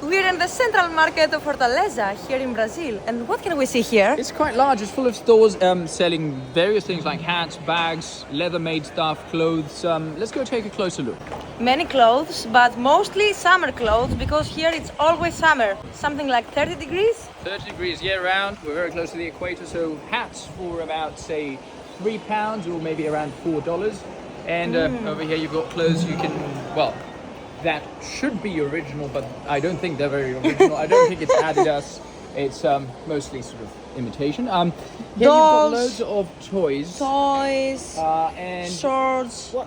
We're in the central market of Fortaleza here in Brazil. And what can we see here? It's quite large. It's full of stores selling various things like hats, bags, leather-made stuff, clothes. Let's go take a closer look. Many clothes, but mostly summer clothes because here it's always summer. Something like 30 degrees. 30 degrees year-round. We're very close to the equator, so hats for about, say, £3 or maybe around $4. And over here you've got clothes you can, well, that should be original, but I don't think they're very original. I don't think it's Adidas. It's mostly sort of imitation. Here you've got loads of toys. And shorts. What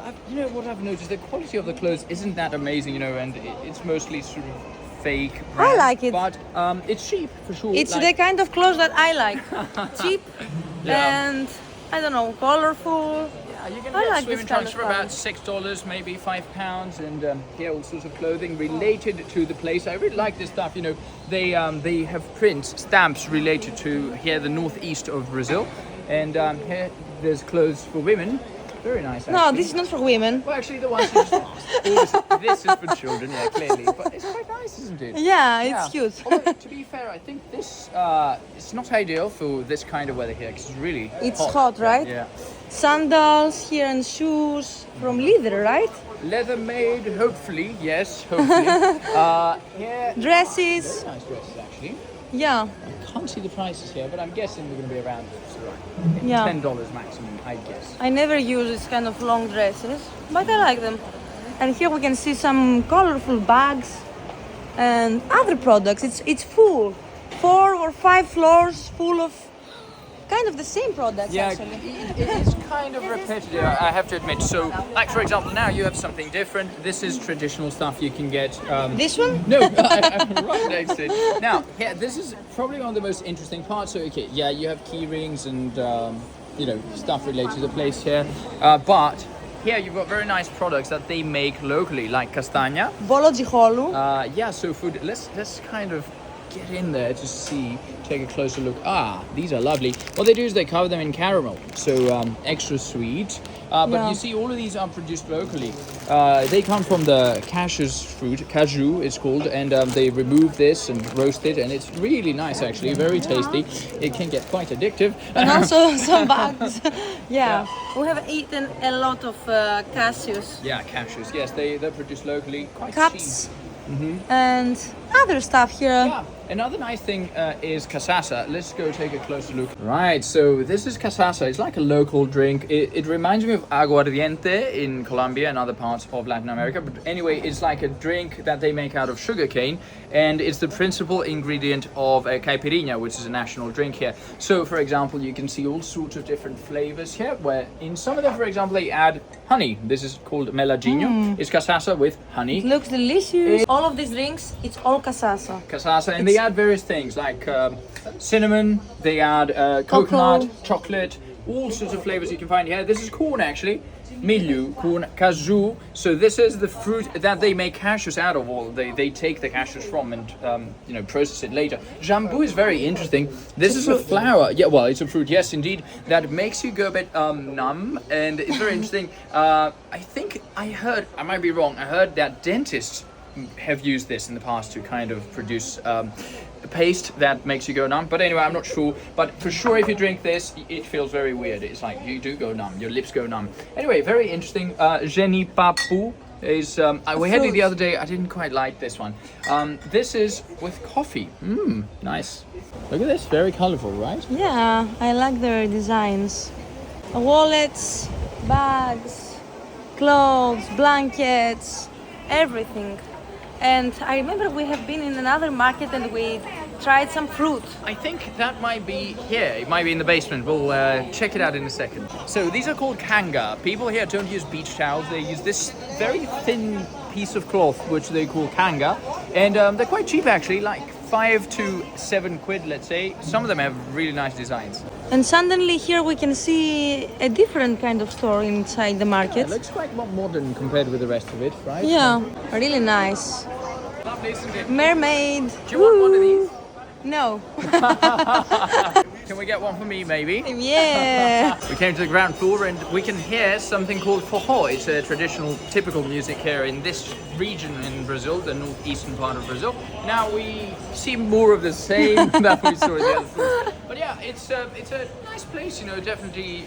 I've noticed, the quality of the clothes isn't that amazing, and it's mostly sort of fake brand, I like it. But it's cheap for sure. It's the kind of clothes that I like. Cheap and, I don't know, colorful. You can get swimming trunks for about $6, maybe £5, and here all sorts of clothing related to the place. I really like this stuff. They have prints, stamps related to here the northeast of Brazil, and here there's clothes for women. Very nice. Actually. No, this is not for women. Well, actually, the ones you just asked. This is for children, yeah, clearly. But it's quite nice, isn't it? Yeah, it's cute. Although, to be fair, I think this it's not ideal for this kind of weather here because it's really hot, right? Yeah. Sandals here and shoes from leather, right? Leather made, hopefully, yes, hopefully. Here, dresses. Very nice dresses, actually. Yeah. I can't see the prices here, but I'm guessing they're going to be around $10 maximum, I guess. I never use this kind of long dresses, but I like them. And here we can see some colorful bags and other products. It's full, 4 or 5 floors full of kind of the same products. Yeah, actually. it is kind of repetitive, I have to admit. So, like for example, now you have something different. This is traditional stuff you can get. This one? No, I'm right next to it. Now, yeah, this is probably one of the most interesting parts. So, okay, yeah, you have key rings and stuff related to the place here, but here you've got very nice products that they make locally, like castanha. Bolo de rolo. Yeah, so food. Let's kind of get in there to see, take a closer look. These are lovely. What they do is they cover them in caramel, so extra sweet. But you see, all of these are produced locally. They come from the cashews fruit, caju it's called, and they remove this and roast it, and it's really nice actually, very tasty. It can get quite addictive. And also some bags. Yeah, we have eaten a lot of cashews. Yeah, cashews, yes, they're produced locally, quite cups cheap. and other stuff here. Yeah, another nice thing is cachaça. Let's go take a closer look. Right, so this is cachaça. It's like a local drink. It reminds me of aguardiente in Colombia and other parts of Latin America. But anyway, it's like a drink that they make out of sugarcane, and it's the principal ingredient of a caipirinha, which is a national drink here. So, for example, you can see all sorts of different flavors here, where in some of them, for example, they add honey. This is called meladinho. It's cachaça with honey. It looks delicious. All of these drinks, it's all cachaça. Cachaça, and they add various things like cinnamon, they add coconut, chocolate, all sorts of flavors you can find here. This is corn actually, milho, corn, kaju. So this is the fruit that they make cashews out of, or they take the cashews from and process it later. Jambu is very interesting. This is a flower. Yeah, well, it's a fruit, yes, indeed, that makes you go a bit numb, and it's very interesting. I think I might be wrong, I heard that dentists have used this in the past to kind of produce a paste that makes you go numb. But anyway, I'm not sure. But for sure, if you drink this, it feels very weird. It's like you do go numb. Your lips go numb. Anyway, very interesting. Genipapu is... we had it the other day. I didn't quite like this one. This is with coffee. Nice. Look at this. Very colorful, right? Yeah, I like their designs. Wallets, bags, clothes, blankets, everything. And I remember we have been in another market and we tried some fruit. I think that might be here. It might be in the basement. We'll check it out in a second. So these are called kanga. People here don't use beach towels. They use this very thin piece of cloth, which they call kanga. And they're quite cheap actually, like 5 to 7 quid, let's say. Some of them have really nice designs. And suddenly here we can see a different kind of store inside the market. Yeah, it looks quite more modern compared with the rest of it, right? Yeah, really nice. Lovely, isn't it? Mermaid. Do you want one of these? No. Can we get one for me, maybe? Yeah. We came to the ground floor and we can hear something called forró. It's a traditional, typical music here in this region in Brazil, the northeastern part of Brazil. Now we see more of the same that we saw in the other floors. But yeah, it's a nice place, you know, definitely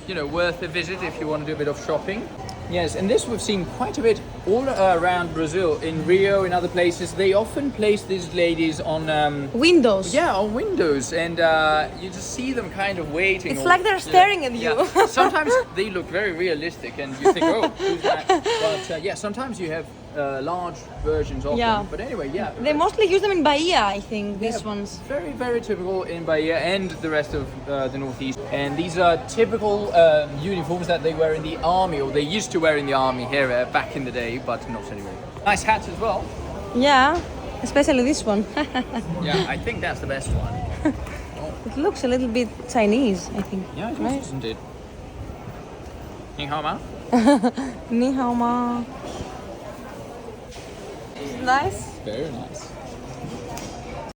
worth a visit if you want to do a bit of shopping. Yes, and this we've seen quite a bit all around Brazil, in Rio, in other places. They often place these ladies on Windows. yeah, on windows, and you just see them kind of waiting. It's like they're staring at you. Yeah. Sometimes they look very realistic, and you think, oh, who's that? But yeah, sometimes you have large versions of Yeah. them. But anyway, yeah. They mostly use them in Bahia, I think, these Yeah, ones. Very, very typical in Bahia and the rest of the Northeast. And these are typical uniforms that they wear in the army, or they used to wear in the army here back in the day, but not anymore. Nice hats as well. Yeah, especially this one. Yeah, I think that's the best one. It looks a little bit Chinese, I think. Yeah, it right? is, isn't it? Ni hao ma? Ni hao ma. Is it nice? Very nice.